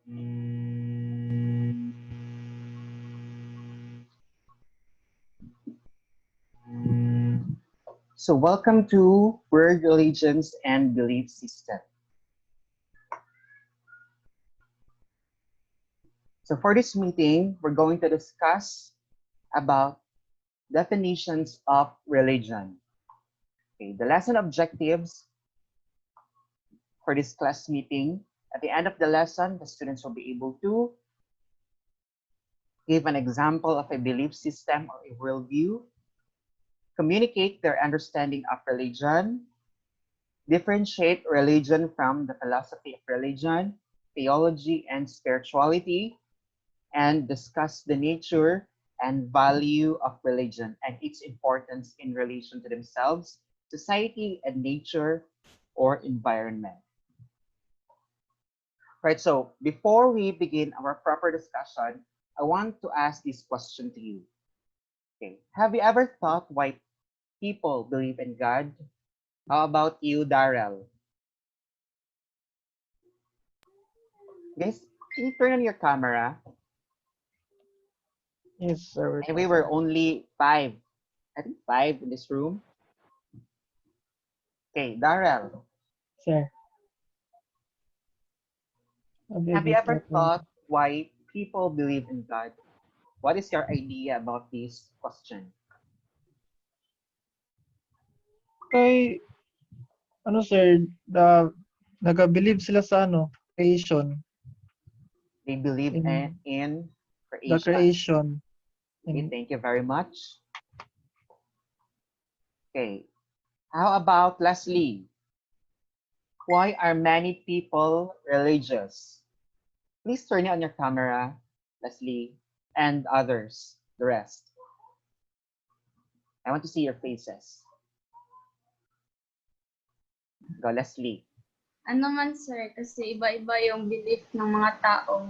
So welcome to World Religions and Belief System. So for this meeting, we're going to discuss about definitions of religion. Okay, the lesson objectives for this class meeting. At the end of the lesson, the students will be able to give an example of a belief system or a worldview, communicate their understanding of religion, differentiate religion from the philosophy of religion, theology, and spirituality, and discuss the nature and value of religion and its importance in relation to themselves, society, and nature or environment. Right, so before we begin our proper discussion, I want to ask this question to you. Okay, have you ever thought why people believe in God? How about you, Darrell? Guys, can you turn on your camera? Yes, sir. And we were only five. I think five in this room. Okay, Darrell, Sir. have you ever thought why people believe in God? What is your idea about this question? Kay, ano sir, nag-believe sila sa creation. They believe In in the creation. creation. Okay, thank you very much. Okay, how about Leslie? Why are many people religious? Please turn on your camera, Leslie, and others, the rest. I want to see your faces. Go, Leslie. Ano man sir, kasi iba-iba yung belief ng mga tao.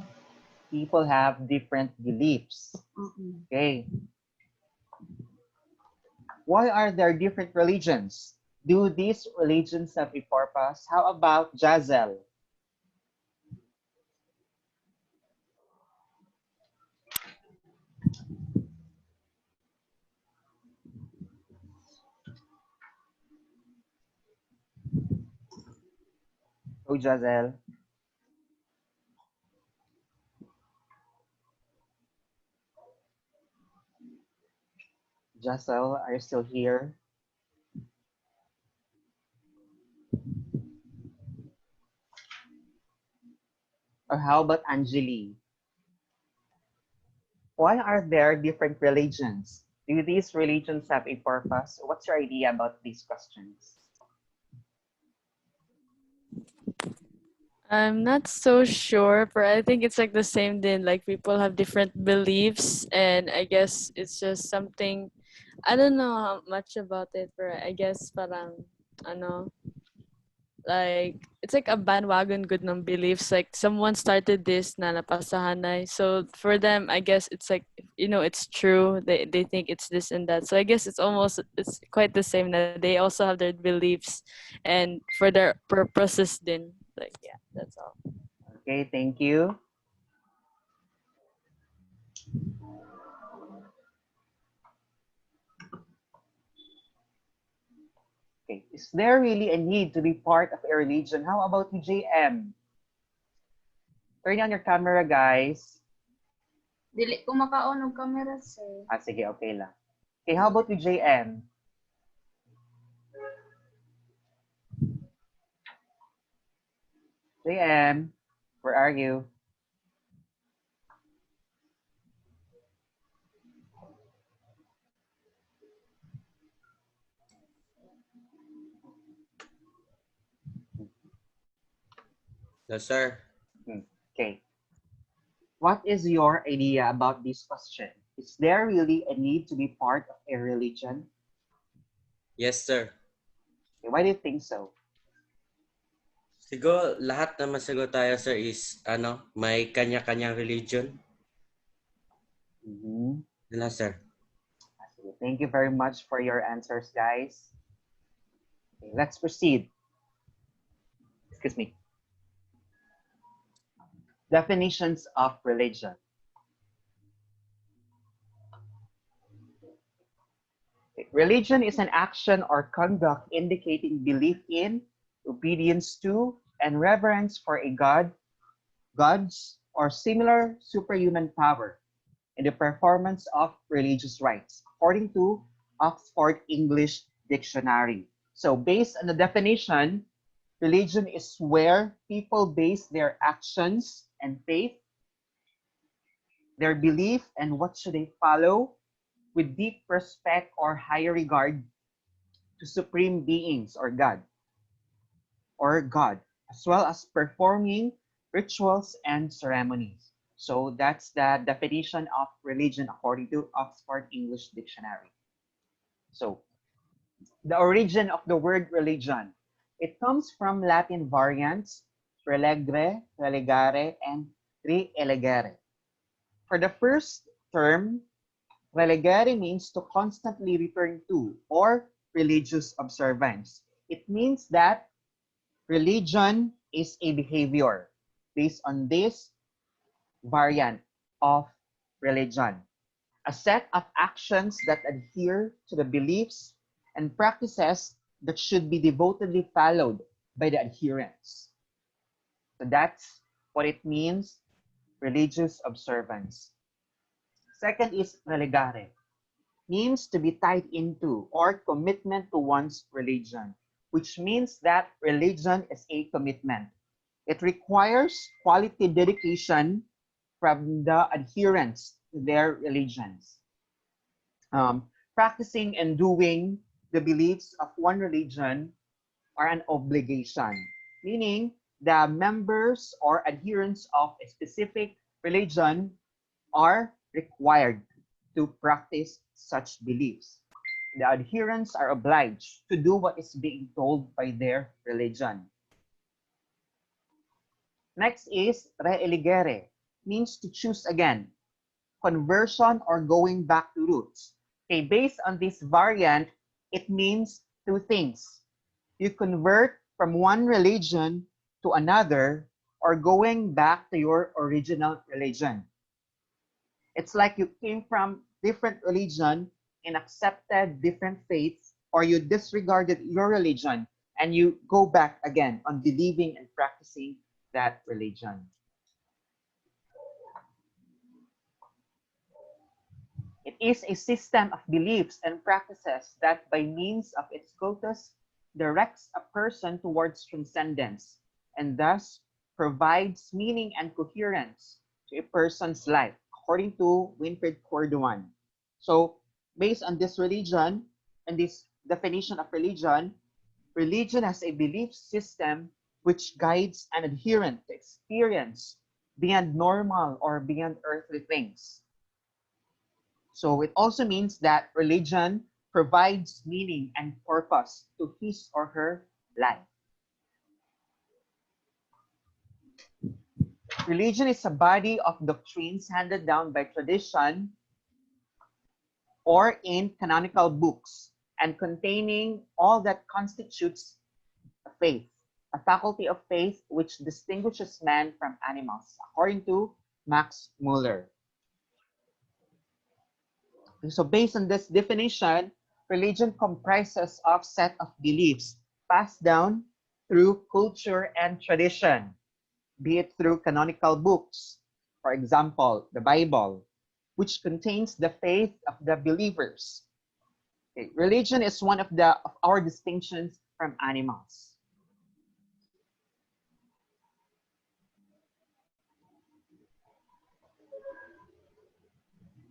People have different beliefs. Okay. Why are there different religions? Do these religions have a purpose? How about Jazel? Oh, Jazel. Jazel, are you still here? Or how about Anjali? Why are there different religions? Do these religions have a purpose? What's your idea about these questions? I'm not so sure, but I think it's like the same thing. Like people have different beliefs, and I guess it's just something. I don't know how much about it, but I guess parang ano, like it's like a bandwagon good ng beliefs. Like someone started this na napasahanay. So for them, I guess it's like it's true. They think it's this and that. So I guess it's quite the same. That they also have their beliefs, and for their purposes, then like yeah, that's all. Okay, thank you. Okay, is there really a need to be part of a religion? How about you, JM? Turn on your camera, guys. Dili ko makaon og camera sir. Sige, okay lang. Okay, how about you, JM? JM, where are you? No, sir. Okay. What is your idea about this question? Is there really a need to be part of a religion? Yes, sir. Okay, why do you think so? Siguro lahat na masagot tayo, sir, is may kanya-kanyang religion. Yun sir. Thank you very much for your answers, guys. Okay, let's proceed. Excuse me. Definitions of religion. Religion is an action or conduct indicating belief in, obedience to, and reverence for a god, gods, or similar superhuman power in the performance of religious rites, according to Oxford English Dictionary. So, based on the definition, religion is where people base their actions and faith, their belief, and what should they follow with deep respect or higher regard to supreme beings or God, as well as performing rituals and ceremonies. So that's the definition of religion according to Oxford English Dictionary. So the origin of the word religion, it comes from Latin variants relegre, relegare, and re-elegere. For the first term, relegare means to constantly return to or religious observance. It means that religion is a behavior based on this variant of religion, a set of actions that adhere to the beliefs and practices that should be devotedly followed by the adherents. So that's what it means, religious observance. Second is relegare, means to be tied into or commitment to one's religion, which means that religion is a commitment. It requires quality dedication from the adherents to their religions. Practicing and doing the beliefs of one religion are an obligation, meaning the members or adherents of a specific religion are required to practice such beliefs. The adherents are obliged to do what is being told by their religion. Next is re-eligere, means to choose again, conversion or going back to roots. Okay, based on this variant, it means two things. You convert from one religion to another or going back to your original religion. It's like you came from different religion and accepted different faiths, or you disregarded your religion and you go back again on believing and practicing that religion. It is a system of beliefs and practices that by means of its cultus directs a person towards transcendence and thus provides meaning and coherence to a person's life, according to Winfried Corduan. So, based on this religion and this definition of religion, religion has a belief system which guides an adherent to experience beyond normal or beyond earthly things. So it also means that religion provides meaning and purpose to his or her life. Religion is a body of doctrines handed down by tradition or in canonical books and containing all that constitutes a faith, a faculty of faith which distinguishes man from animals, according to Max Muller. So based on this definition, religion comprises of set of beliefs passed down through culture and tradition, be it through canonical books, for example, the Bible, which contains the faith of the believers. Okay. Religion is one of our distinctions from animals.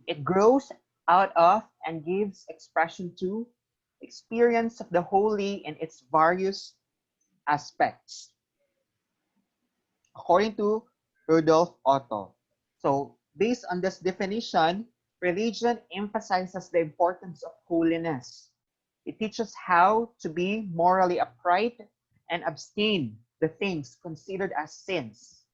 It grows out of and gives expression to experience of the holy in its various aspects, according to Rudolf Otto. So, based on this definition, religion emphasizes the importance of holiness. It teaches how to be morally upright and abstain the things considered as sins.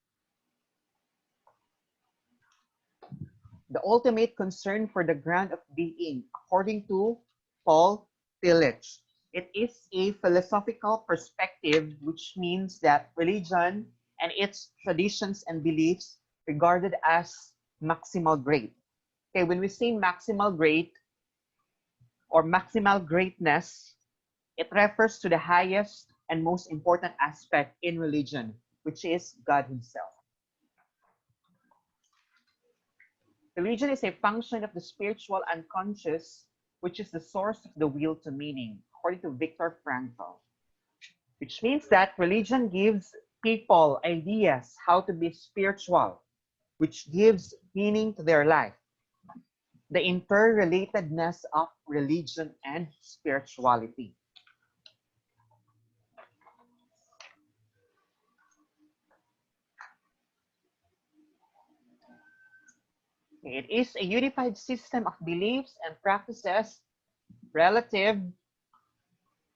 The ultimate concern for the ground of being, according to Paul Tillich. It is a philosophical perspective, which means that religion and its traditions and beliefs regarded as maximal great. Okay, when we say maximal great or maximal greatness, it refers to the highest and most important aspect in religion, which is God Himself. Religion is a function of the spiritual unconscious, which is the source of the will to meaning, according to Viktor Frankl. Which means that religion gives people ideas how to be spiritual, which gives meaning to their life. The interrelatedness of religion and spirituality. It is a unified system of beliefs and practices relative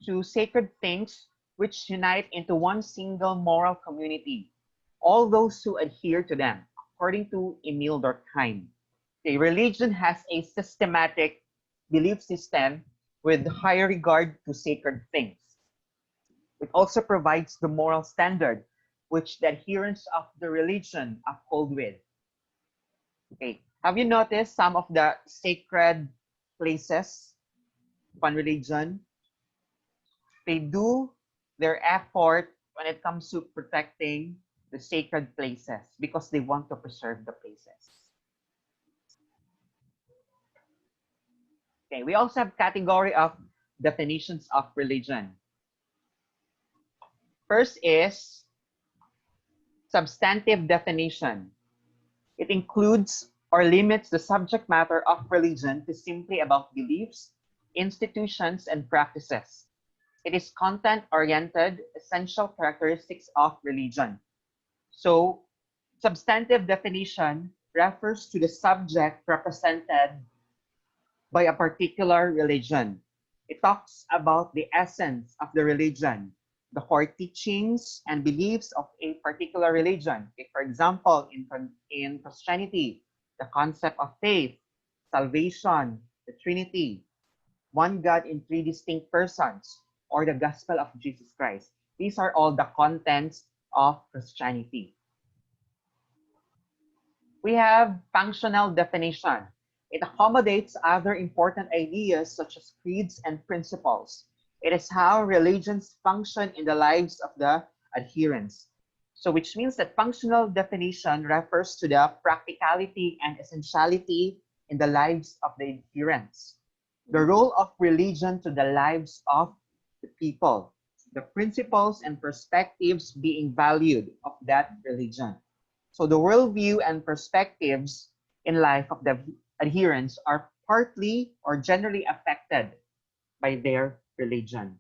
to sacred things which unite into one single moral community, all those who adhere to them, according to Emile Durkheim. A religion has a systematic belief system with higher regard to sacred things. It also provides the moral standard which the adherents of the religion uphold with. Okay, have you noticed some of the sacred places upon religion? They do their effort when it comes to protecting the sacred places because they want to preserve the places. Okay, we also have category of definitions of religion. First is substantive definition. It includes or limits the subject matter of religion to simply about beliefs, institutions, and practices. It is content-oriented, essential characteristics of religion. So, substantive definition refers to the subject represented by a particular religion. It talks about the essence of the religion, the core teachings and beliefs of a particular religion. Okay, for example, in Christianity, the concept of faith, salvation, the Trinity, one God in three distinct persons, or the gospel of Jesus Christ. These are all the contents of Christianity. We have functional definition. It accommodates other important ideas such as creeds and principles. It is how religions function in the lives of the adherents. So which means that functional definition refers to the practicality and essentiality in the lives of the adherents. The role of religion to the lives of the people. The principles and perspectives being valued of that religion. So the worldview and perspectives in life of the adherents are partly or generally affected by their religion.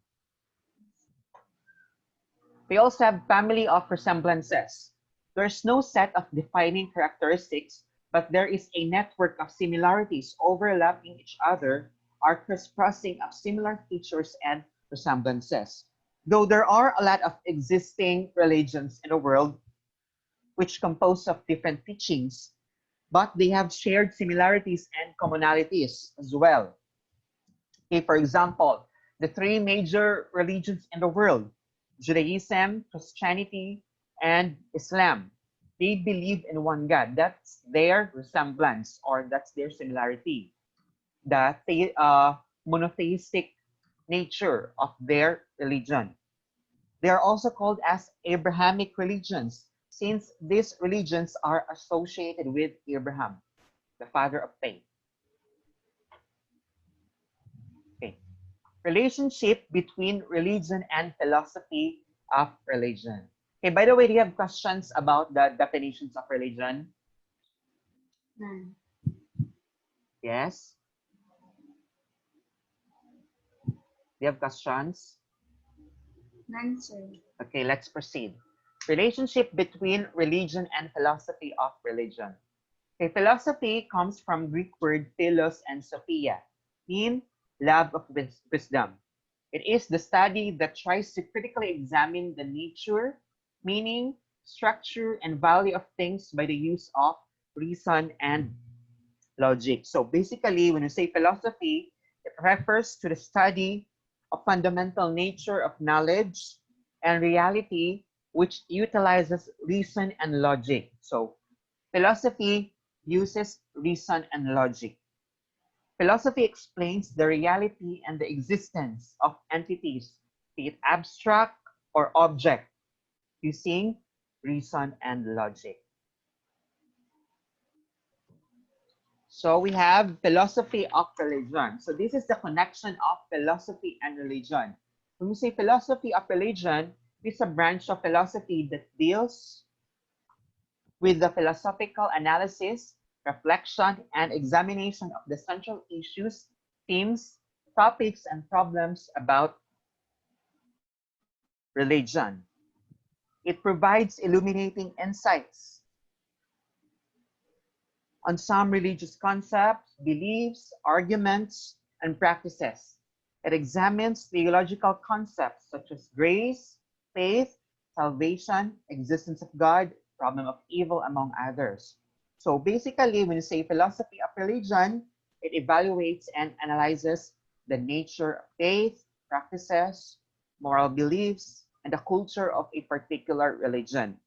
We also have family of resemblances. There's no set of defining characteristics, but there is a network of similarities overlapping each other, are crisscrossing of similar features and resemblances. Though there are a lot of existing religions in the world which compose of different teachings, but they have shared similarities and commonalities as well. Okay, for example, the three major religions in the world, Judaism, Christianity, and Islam, they believe in one God. That's their resemblance, or that's their similarity. The monotheistic nature of their religion. They are also called as Abrahamic religions, since these religions are associated with Abraham, the father of faith. Okay. Relationship between religion and philosophy of religion. Okay, by the way, do you have questions about the definitions of religion? None. Yes? Do you have questions? None, sir. Okay, let's proceed. Relationship between religion and philosophy of religion. Okay, philosophy comes from Greek word philos and sophia, mean love of wisdom. It is the study that tries to critically examine the nature, meaning, structure, and value of things by the use of reason and logic. So basically, when you say philosophy, it refers to the study of fundamental nature of knowledge and reality which utilizes reason and logic. So philosophy uses reason and logic. Philosophy explains the reality and the existence of entities, be it abstract or object, using reason and logic. So we have philosophy of religion. So this is the connection of philosophy and religion. When we say philosophy of religion, it's a branch of philosophy that deals with the philosophical analysis, reflection, and examination of the central issues, themes, topics, and problems about religion. It provides illuminating insights on some religious concepts, beliefs, arguments, and practices. It examines theological concepts such as grace, faith, salvation, existence of God, problem of evil, among others. So basically, when you say philosophy of religion, it evaluates and analyzes the nature of faith, practices, moral beliefs, and the culture of a particular religion.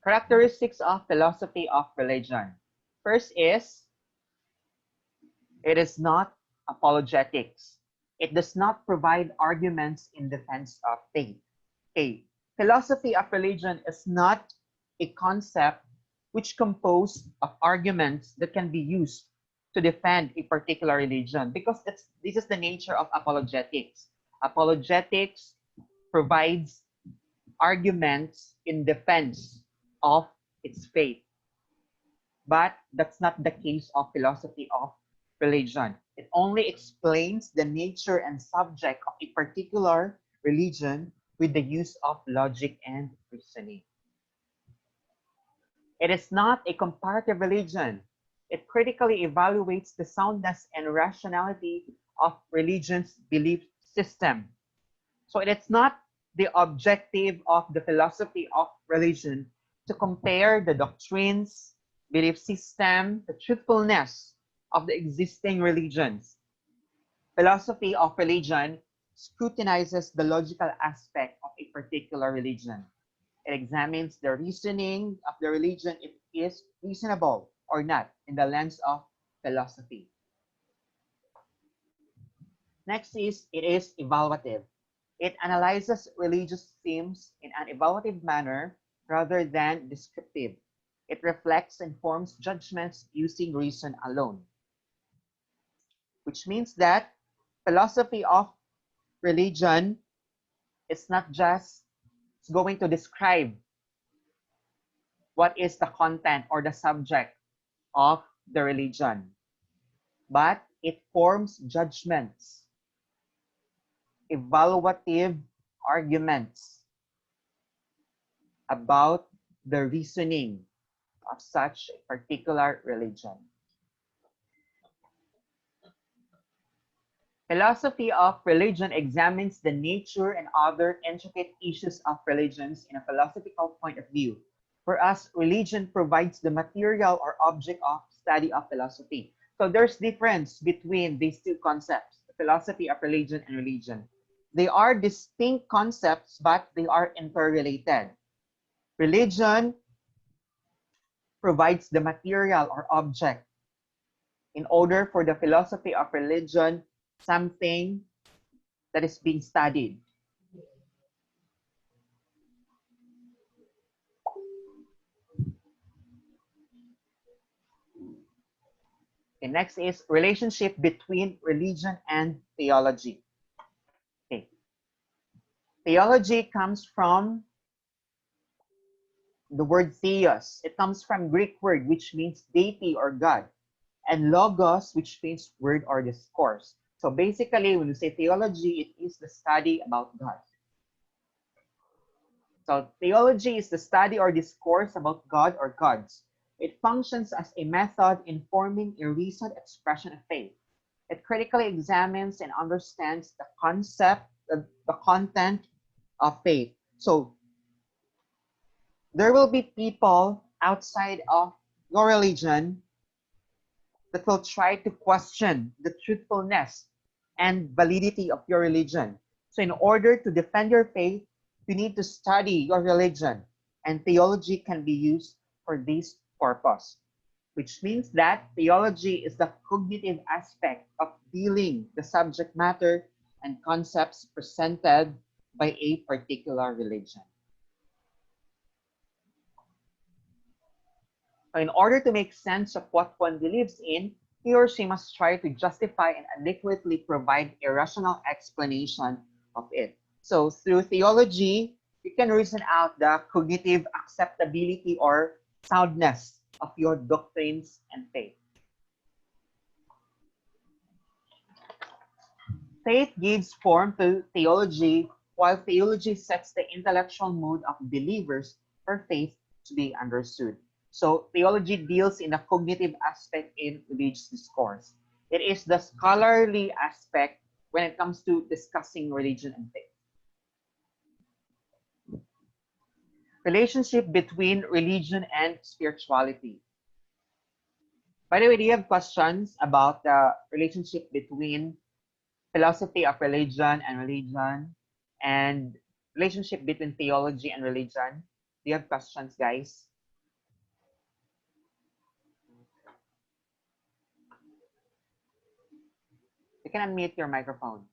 Characteristics of philosophy of religion. First is, it is not apologetics. It does not provide arguments in defense of faith. A philosophy of religion is not a concept which composed of arguments that can be used to defend a particular religion, because this is the nature of apologetics. Apologetics provides arguments in defense of its faith. But that's not the case of philosophy of religion. It only explains the nature and subject of a particular religion with the use of logic and reasoning. It is not a comparative religion. It critically evaluates the soundness and rationality of religion's belief system. So it is not the objective of the philosophy of religion to compare the doctrines, belief system, the truthfulness of the existing religions. Philosophy of religion scrutinizes the logical aspect of a particular religion. It examines the reasoning of the religion if it is reasonable or not in the lens of philosophy. Next is, it is evaluative. It analyzes religious themes in an evaluative manner rather than descriptive. It reflects and forms judgments using reason alone. Which means that philosophy of religion is not just going to describe what is the content or the subject of the religion, but it forms judgments, evaluative arguments about the reasoning of such a particular religion. Philosophy of religion examines the nature and other intricate issues of religions in a philosophical point of view. For us, religion provides the material or object of study of philosophy. So there's difference between these two concepts, the philosophy of religion and religion. They are distinct concepts, but they are interrelated. Religion provides the material or object. In order for the philosophy of religion, something that is being studied. Okay, next is relationship between religion and theology. Okay. Theology comes from the word theos. It comes from Greek word which means deity or God, and logos, which means word or discourse. So basically, when you say theology, it is the study about God. So theology is the study or discourse about God or gods. It functions as a method in forming a reasoned expression of faith. It critically examines and understands the concept, the content of faith. So there will be people outside of your religion that will try to question the truthfulness and validity of your religion. So in order to defend your faith, you need to study your religion, and theology can be used for this purpose, which means that theology is the cognitive aspect of dealing the subject matter and concepts presented by a particular religion. So in order to make sense of what one believes in, he or she must try to justify and adequately provide a rational explanation of it. So through theology, you can reason out the cognitive acceptability or soundness of your doctrines and faith. Faith gives form to theology, while theology sets the intellectual mood of believers for faith to be understood. So theology deals in the cognitive aspect in religious discourse. It is the scholarly aspect when it comes to discussing religion and faith. Relationship between religion and spirituality. By the way, do you have questions about the relationship between philosophy of religion and relationship between theology and religion? Do you have questions, guys? You can unmute your microphone.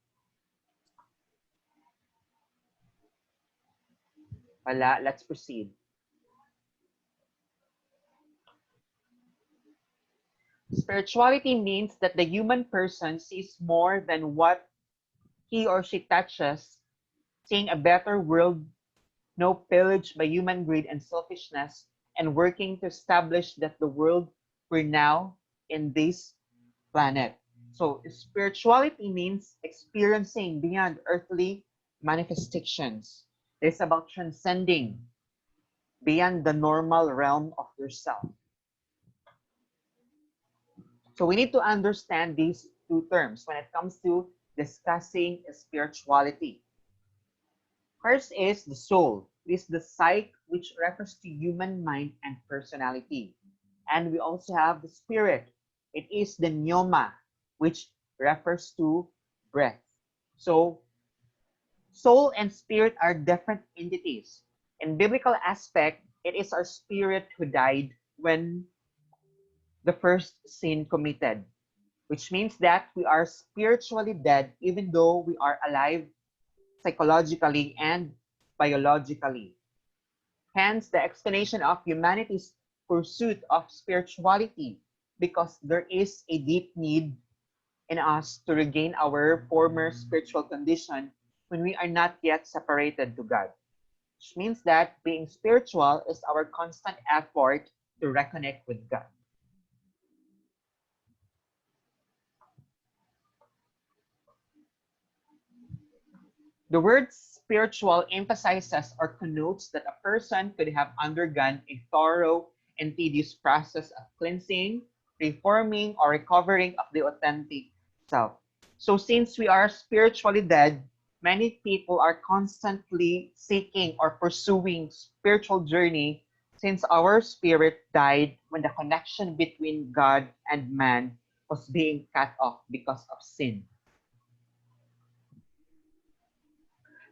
Wala, let's proceed. Spirituality means that the human person sees more than what he or she touches, seeing a better world, no pillaged by human greed and selfishness, and working to establish that the world we're now in this planet. So spirituality means experiencing beyond earthly manifestations. It's about transcending beyond the normal realm of yourself. So we need to understand these two terms when it comes to discussing spirituality. First is the soul. It is the psyche, which refers to human mind and personality. And we also have the spirit. It is the pneuma, which refers to breath. So soul and spirit are different entities. In biblical aspect, it is our spirit who died when the first sin committed, which means that we are spiritually dead even though we are alive psychologically and biologically. Hence, the explanation of humanity's pursuit of spirituality, because there is a deep need in us to regain our former spiritual condition when we are not yet separated to God. Which means that being spiritual is our constant effort to reconnect with God. The word spiritual emphasizes or connotes that a person could have undergone a thorough and tedious process of cleansing, reforming, or recovering of the authentic self. So since we are spiritually dead, many people are constantly seeking or pursuing spiritual journey since our spirit died when the connection between God and man was being cut off because of sin.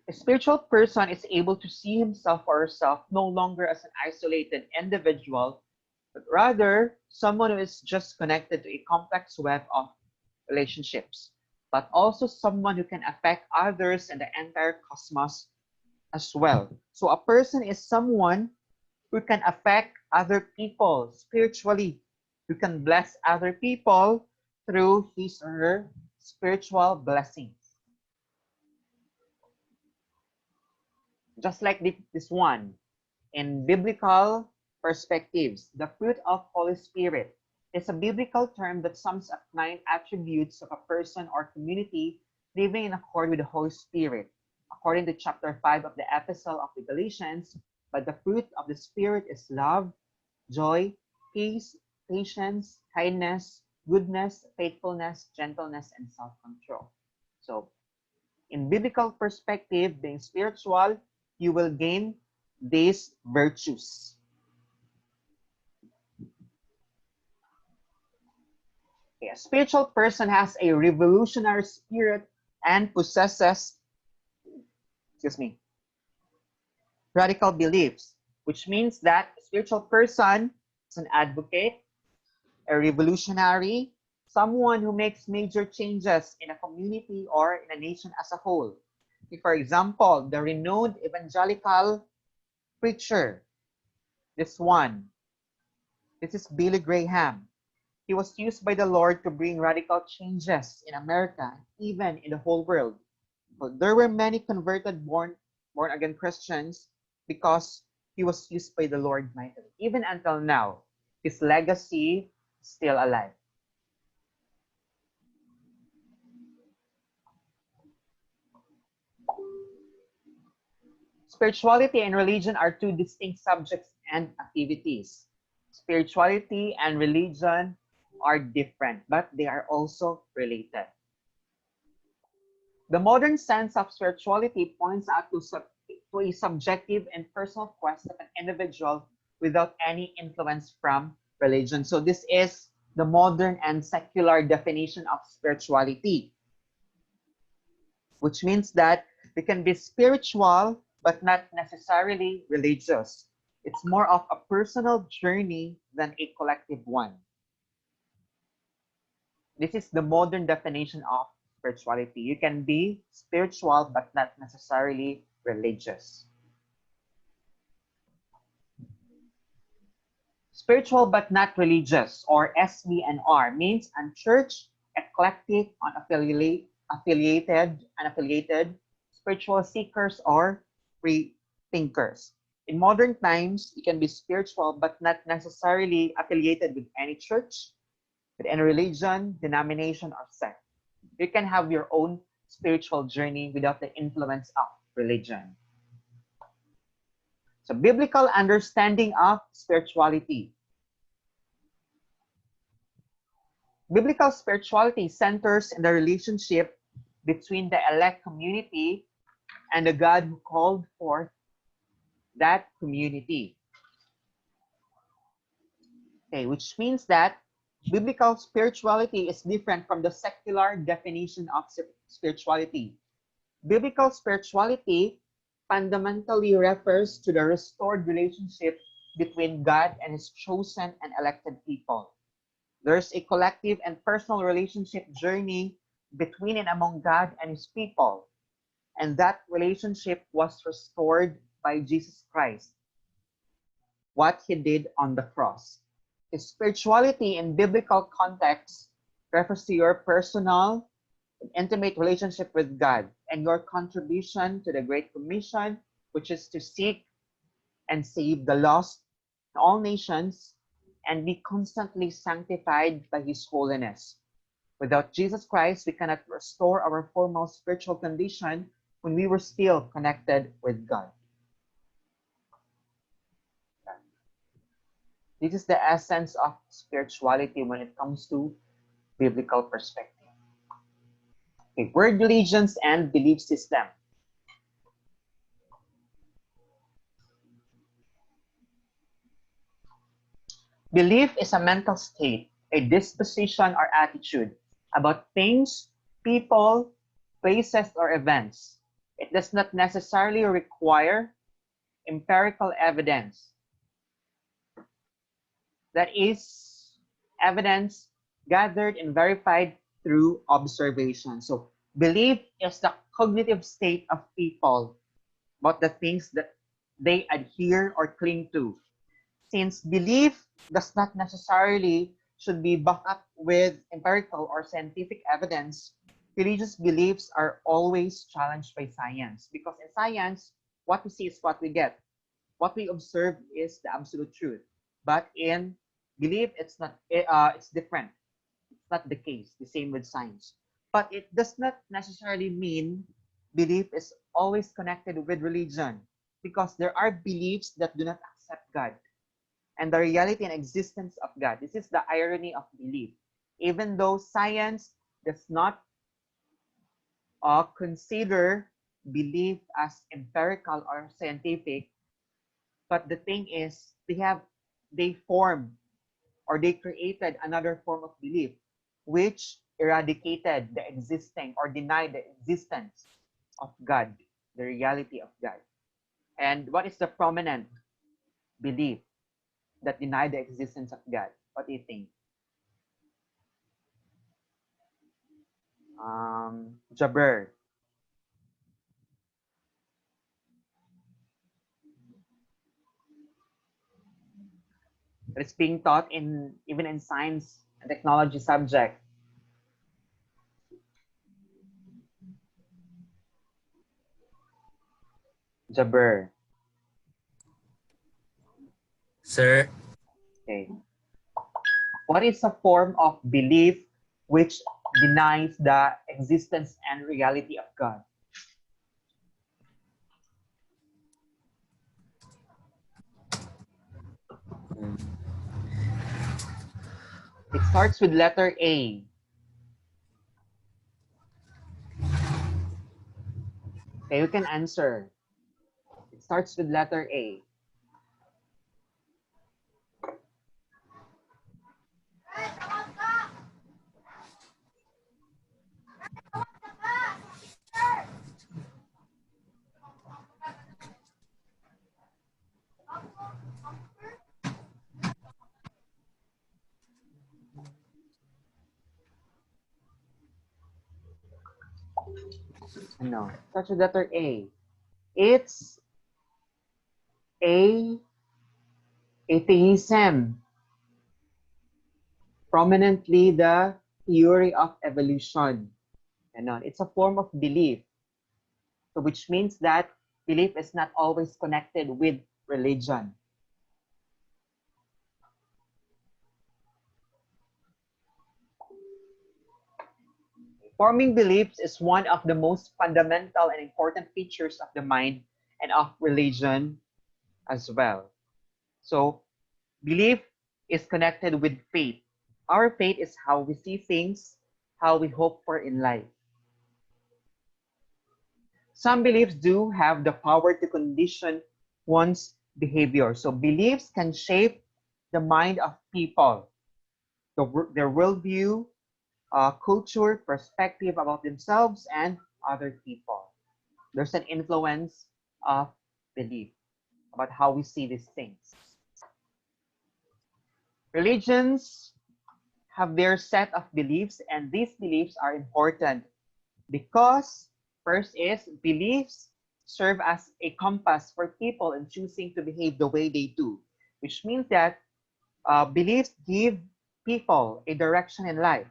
A spiritual person is able to see himself or herself no longer as an isolated individual, but rather someone who is just connected to a complex web of relationships, but also someone who can affect others and the entire cosmos as well. So a person is someone who can affect other people spiritually, who can bless other people through his or her spiritual blessings. Just like this one, in biblical perspectives, the fruit of Holy Spirit is a biblical term that sums up 9 attributes of a person or community living in accord with the Holy Spirit. According to chapter 5 of the Epistle of the Galatians, but the fruit of the Spirit is love, joy, peace, patience, kindness, goodness, faithfulness, gentleness, and self-control. So, in biblical perspective, being spiritual, you will gain these virtues. Okay, a spiritual person has a revolutionary spirit and possesses, excuse me, radical beliefs, which means that a spiritual person is an advocate, a revolutionary, someone who makes major changes in a community or in a nation as a whole. For example, the renowned evangelical preacher, this one, this is Billy Graham. He was used by the Lord to bring radical changes in America, even in the whole world. So there were many converted born again Christians because he was used by the Lord mightily. Even until now, his legacy is still alive. Spirituality and religion are two distinct subjects and activities. Spirituality and religion are different, but they are also related. The modern sense of spirituality points out to a subjective and personal quest of an individual without any influence from religion. So this is the modern and secular definition of spirituality, which means that we can be spiritual but not necessarily religious. It's more of a personal journey than a collective one. This is the modern definition of spirituality. You can be spiritual but not necessarily religious. Spiritual but not religious, or SBNR, means unchurched, eclectic, unaffiliated, spiritual seekers, or free thinkers. In modern times, you can be spiritual but not necessarily affiliated with any church, with any religion, denomination, or sect. You can have your own spiritual journey without the influence of religion. So, biblical understanding of spirituality. Biblical spirituality centers in the relationship between the elect community and the God who called forth that community. Okay, which means that biblical spirituality is different from the secular definition of spirituality. Biblical spirituality fundamentally refers to the restored relationship between God and his chosen and elected people. There's a collective and personal relationship journey between and among God and his people. And that relationship was restored by Jesus Christ, what he did on the cross. Spirituality in biblical context refers to your personal, intimate relationship with God and your contribution to the Great Commission, which is to seek and save the lost in all nations and be constantly sanctified by his holiness. Without Jesus Christ, we cannot restore our former spiritual condition when we were still connected with God. This is the essence of spirituality when it comes to biblical perspective. Okay, word religions and belief system. Belief is a mental state, a disposition or attitude about things, people, places, or events. It does not necessarily require empirical evidence. That is evidence gathered and verified through observation. So belief is the cognitive state of people about the things that they adhere or cling to. Since belief does not necessarily should be backed up with empirical or scientific evidence, religious beliefs are always challenged by science. Because in science, what we see is what we get. What we observe is the absolute truth. But in belief, it's not. It's different. It's not the case. The same with science. But it does not necessarily mean belief is always connected with religion, because there are beliefs that do not accept God and the reality and existence of God. This is the irony of belief. Even though science does not consider belief as empirical or scientific, but the thing is, they form or they created another form of belief. which eradicated the existing or denied the existence of God, the reality of God. And what is the prominent belief that denied the existence of God? What do you think? Jabber. It's being taught in even in science and technology subject. Jabber. Sir, Okay. What is a form of belief which denies the existence and reality of God? It starts with letter A. Okay, you can answer. It starts with letter A. No, starts with letter A. It's a atheism. Prominently the theory of evolution. It's a form of belief. So which means that belief is not always connected with religion. Forming beliefs is one of the most fundamental and important features of the mind and of religion as well. So belief is connected with faith. Our faith is how we see things, how we hope for in life. Some beliefs do have the power to condition one's behavior. So beliefs can shape the mind of people, their worldview, culture, perspective about themselves and other people. There's an influence of belief about how we see these things. Religions have their set of beliefs, and these beliefs are important because first is beliefs serve as a compass for people in choosing to behave the way they do, which means that beliefs give people a direction in life.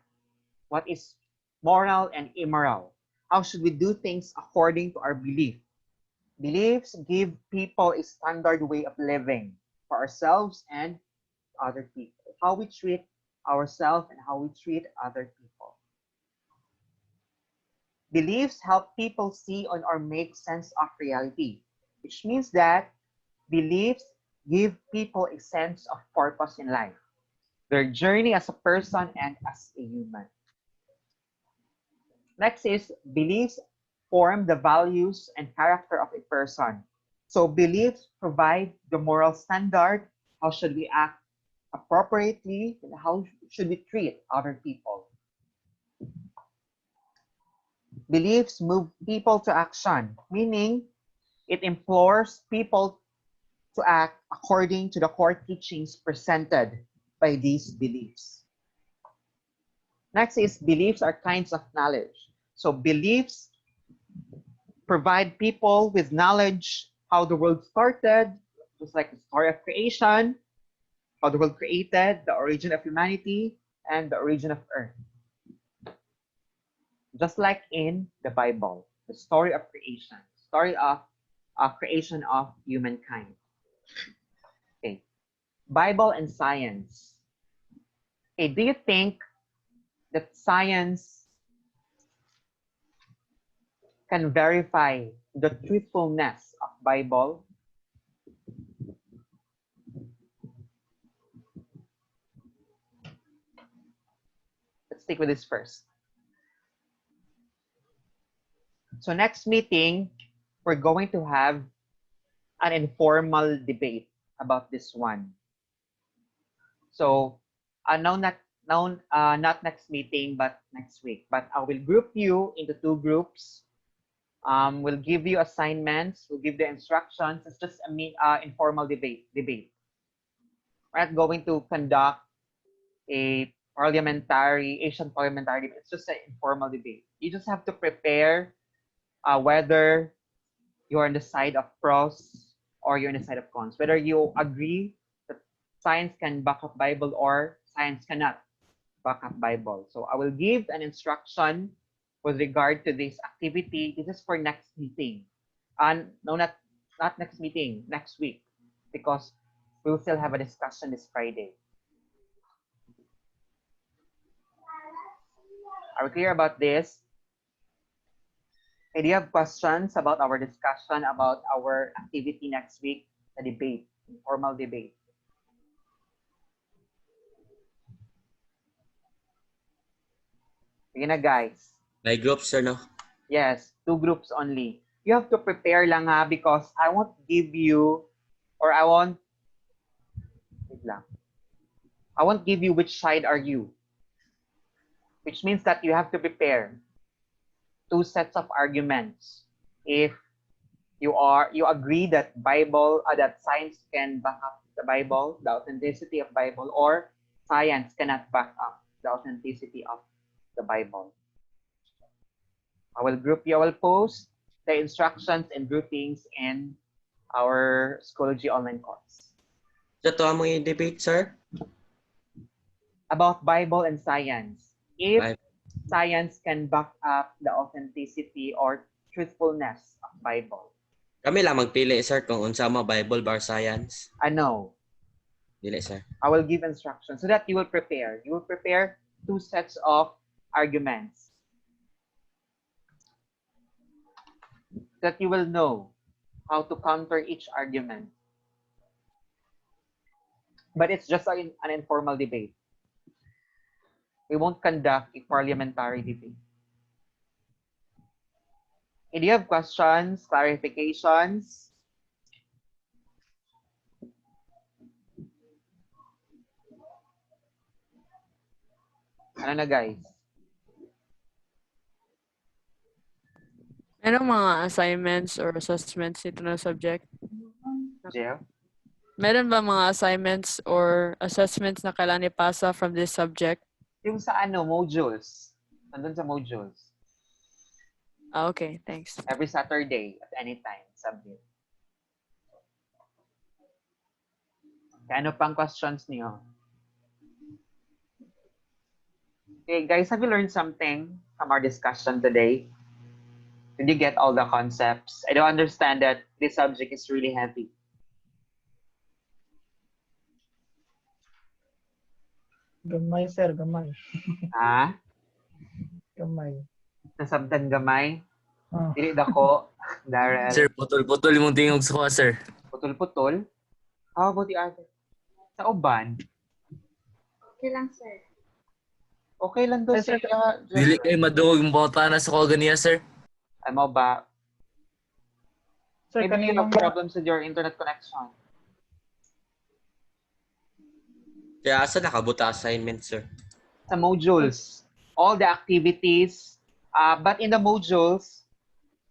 What is moral and immoral? How should we do things according to our belief? Beliefs give people a standard way of living for ourselves and other people. How we treat ourselves and how we treat other people. Beliefs help people see on or make sense of reality, which means that beliefs give people a sense of purpose in life, their journey as a person and as a human. Next is beliefs form the values and character of a person. So beliefs provide the moral standard. How should we act appropriately and how should we treat other people? Beliefs move people to action, meaning it implores people to act according to the core teachings presented by these beliefs. Next is beliefs are kinds of knowledge. So beliefs provide people with knowledge how the world started, just like the story of creation, how the world created, the origin of humanity, and the origin of earth. Just like in the Bible, the story of creation, story of creation of humankind. Okay, Bible and science. Okay, do you think that science can verify the truthfulness of Bible? Let's stick with this first. So next meeting, we're going to have an informal debate about this one. So, no, not not next meeting, but next week. But I will group you into 2 groups. We'll give you assignments. We'll give the instructions. It's just a informal debate. We're not going to conduct a Asian parliamentary debate. It's just an informal debate. You just have to prepare whether you're on the side of pros or you're on the side of cons. Whether you agree that science can back up Bible or science cannot back up Bible. So I will give an instruction with regard to this activity. This is for next meeting. And no, not next meeting, next week, because we'll still have a discussion this Friday. Are we clear about this? Okay, do you have questions about our discussion about our activity next week, the debate, informal debate? Sige na, guys. By groups, sir, no? Yes, 2 groups only. You have to prepare lang ha, because I won't give you, or I won't give you which side are you. Which means that you have to prepare 2 sets of arguments. If you agree that that science can back up the Bible, the authenticity of Bible, or science cannot back up the authenticity of the Bible. I will group you. I will post the instructions and groupings in our Schoology online course. So, ito mo yung debate, sir? About Bible and science. If Bible. science can back up the authenticity or truthfulness of Bible. Kami lang magpili, sir, kung unsa mo Bible bar science. No. Dili, sir. I will give instructions so that you will prepare. You will prepare 2 sets of arguments. So that you will know how to counter each argument. But it's just an informal debate. We won't conduct a parliamentary debate. Do you have questions, clarifications? Ano na, guys? Merong mga assignments or assessments ito na subject? Jeff? Meron ba mga assignments or assessments na kailangan ipasa from this subject? Yung sa modules. Nandun sa modules. Okay, thanks. Every Saturday at any time. Submit. Okay, ano pang questions niyo? Okay, guys, have you learned something from our discussion today? Did you get all the concepts? I don't understand that this subject is really heavy. Gamay, sir. Gamay. Ha? Gamay. Nasabdan gamay? Ah. Dili dako. Darrell. Sir, putol-putol yung tingog sa kuha, sir. Putol-putol? How about the other? Sa uban? Okay lang, sir. Okay lang daw Ay, sir. siya. Dili kayo madungog yung bota na sa kuha ganiya, sir. Ano ba? Sir, Maybe you have kanina problems with your internet connection. Kaya asa nakabuta assignment, sir? Sa modules, all the activities, but in the modules,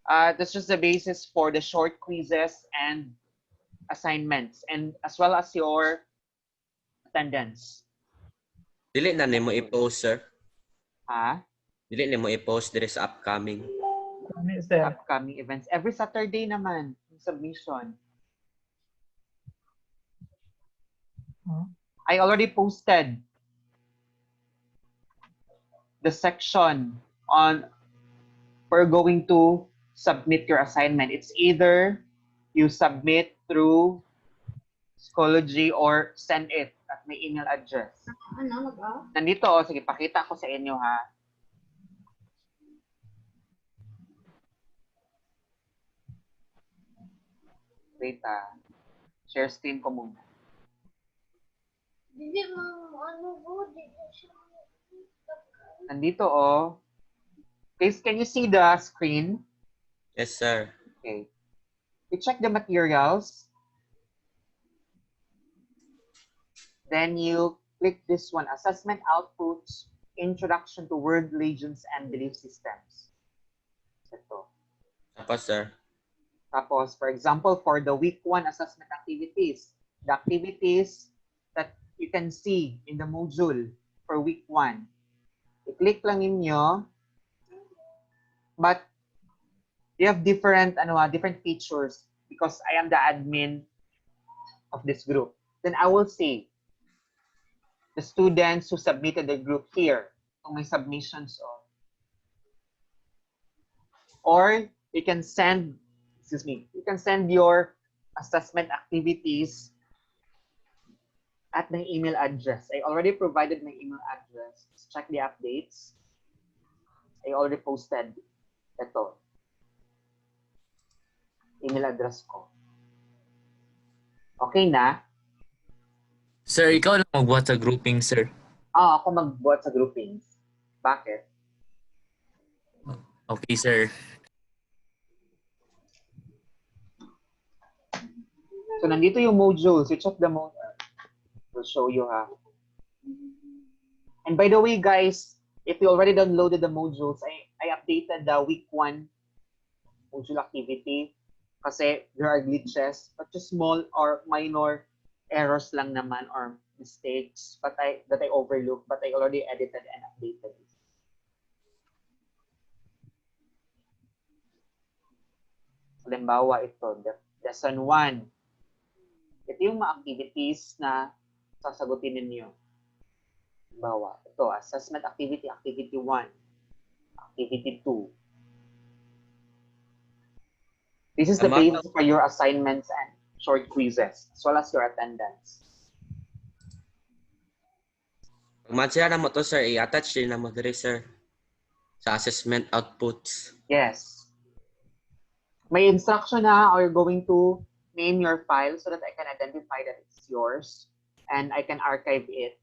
that's just the basis for the short quizzes and assignments, and as well as your attendance. Dili na nimo i-post, sir. Ha? Dili nimo i-post dire sa upcoming. sir. Upcoming events. Every Saturday naman, submission. Huh? I already posted the section on we're going to submit your assignment. It's either you submit through Schoology or send it at my email address. Ano, mag-off? Nandito, sige, pakita ko sa inyo ha. Wait share screen ko muna. Hindi mo, ano po, hindi siya. Nandito Please, can you see the screen? Yes, sir. Okay. You check the materials. Then you click this one, assessment outputs, introduction to world religions and belief systems. Ito. Tapos, sir. Tapos, for example, for the week 1 assessment activities, the activities that you can see in the module for week 1, i-click lang ninyo, but you have different features because I am the admin of this group. Then I will see the students who submitted the group here kung may submissions on. Or you can send your assessment activities at my email address. I already provided my email address. Check the updates. I already posted ito. Email address ko. Okay na? Sir, ikaw lang magbuhat sa grouping, sir. Ako magbuhat sa groupings. Bakit? Okay, sir. So, nandito yung modules. You check the module. We'll show you, ha. And by the way, guys, if you already downloaded the modules, I updated the week 1 module activity kasi there are glitches, but just small or minor errors lang naman or mistakes that I overlooked, but I already edited and updated it. Halimbawa, ito, lesson 1. Ito yung mga activities na sasagutin ninyo. Halimbawa, ito, assessment activity, activity 1, activity 2. This is the basis for your assignments and short quizzes, as well as your attendance. Pag mansya na mo to, sir, i-attach din na mo diri, sir, sa assessment outputs. Yes. May instruction na, or you're going to name your file so that I can identify that it's yours and I can archive it.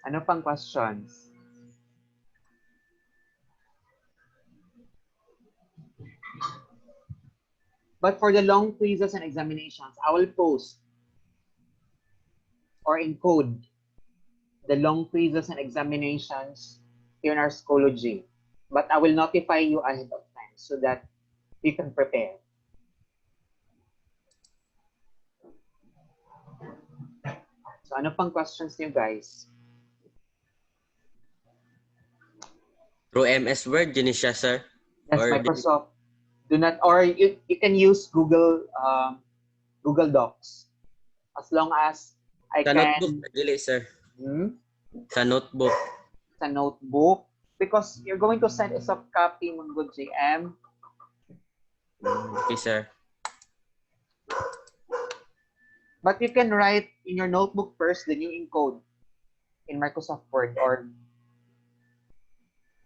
Ano pang questions? But for the long quizzes and examinations, I will post or encode the long quizzes and examinations here in our Schoology. But I will notify you ahead of time so that you can prepare. So ano pang questions niyo, guys? Through MS Word, yun siya, sir. Yes, Or Microsoft. Do not, or you can use Google Docs. As long as I sa can, notebook, dili, sir. Hmm? Sa notebook. Sa notebook, because you're going to send a soft copy ng Good GM. Okay, sir. But you can write in your notebook first, then you encode in Microsoft Word or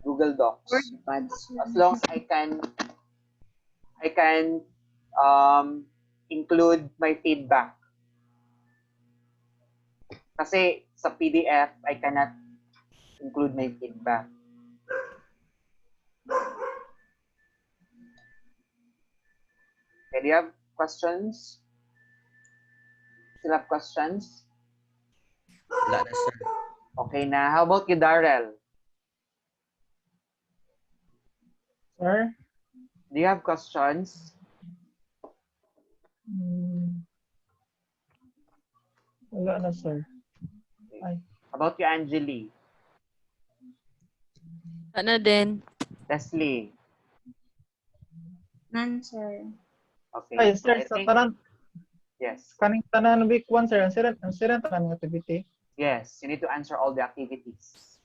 Google Docs. WordPad, sir. As long as I can include my feedback. Kasi sa PDF, I cannot include my feedback. Okay, do you have questions? Still have questions? Wala na, sir. Okay na. How about you, Darrell? Sir? Do you have questions? Wala na, sir. Ay. How about you, Angeli? Ano din? Leslie? None, sir. Okay. Ay, so sir, I sa think- tanan, Yes. kaning tanan week 1, sir, ang sira tanan ng activity. Yes. You need to answer all the activities.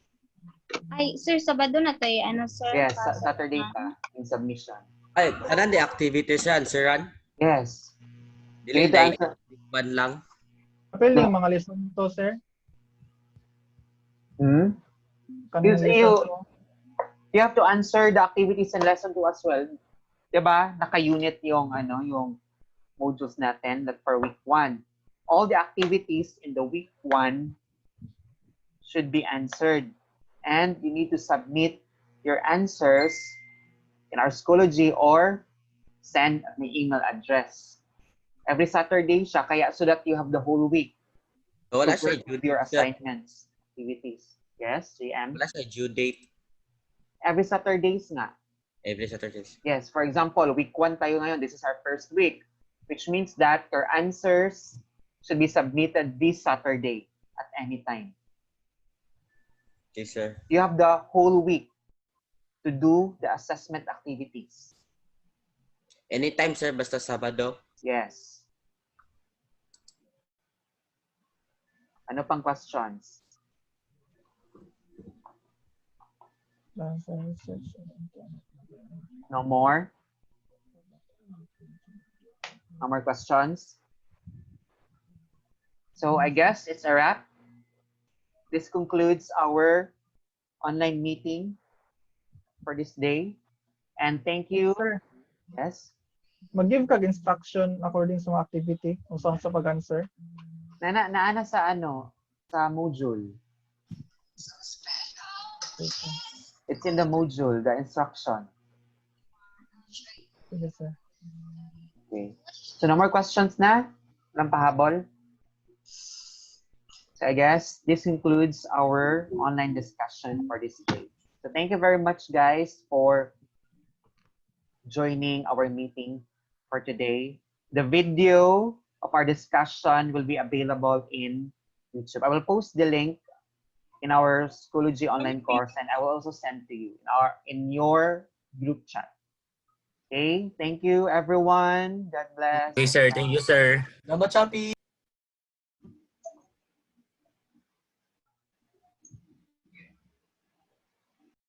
Ay, sir, Sabado na tayo, ano, sir? Yes. Pasok Saturday na. pa in submission. Ay, kanan di activities yan, sir, Ran? Yes. You Dili, need to dahil answer. ban lang. Kapil yung mga lesson to, sir. Hmm? Kaning Because lesson to. you have to answer the activities in lesson 2 as well. Diba? Naka-unit yung modules natin that for week 1. All the activities in the week 1 should be answered. And you need to submit your answers in our Schoology or send an email address. Every Saturday siya, kaya so that you have the whole week Wala to siya work due with your date, sir. assignments, activities. Yes, JM? Wala siya due date Every Saturdays nga. every Saturday. Yes, for example, week 1 tayo ngayon. This is our first week, which means that your answers should be submitted this Saturday at any time. Okay, sir. You have the whole week to do the assessment activities. Anytime, sir, basta Sabado. Yes. Ano pang questions? No more? No more questions? So I guess it's a wrap. This concludes our online meeting for this day. And thank you. Sir, Yes. mag-give kag instruction according sa mga activity kung saan sa pag-answer. Naana sa ano? Sa module. It's in the module, the instruction. Sige, sir. Okay. So no more questions na? Walang pahabol? So I guess this concludes our online discussion for this day. So thank you very much, guys, for joining our meeting for today. The video of our discussion will be available in YouTube. I will post the link in our Schoology online course, and I will also send to you in your group chat. Okay, thank you everyone. God bless. Okay, sir. Thank you, sir. Salamat, Shopee.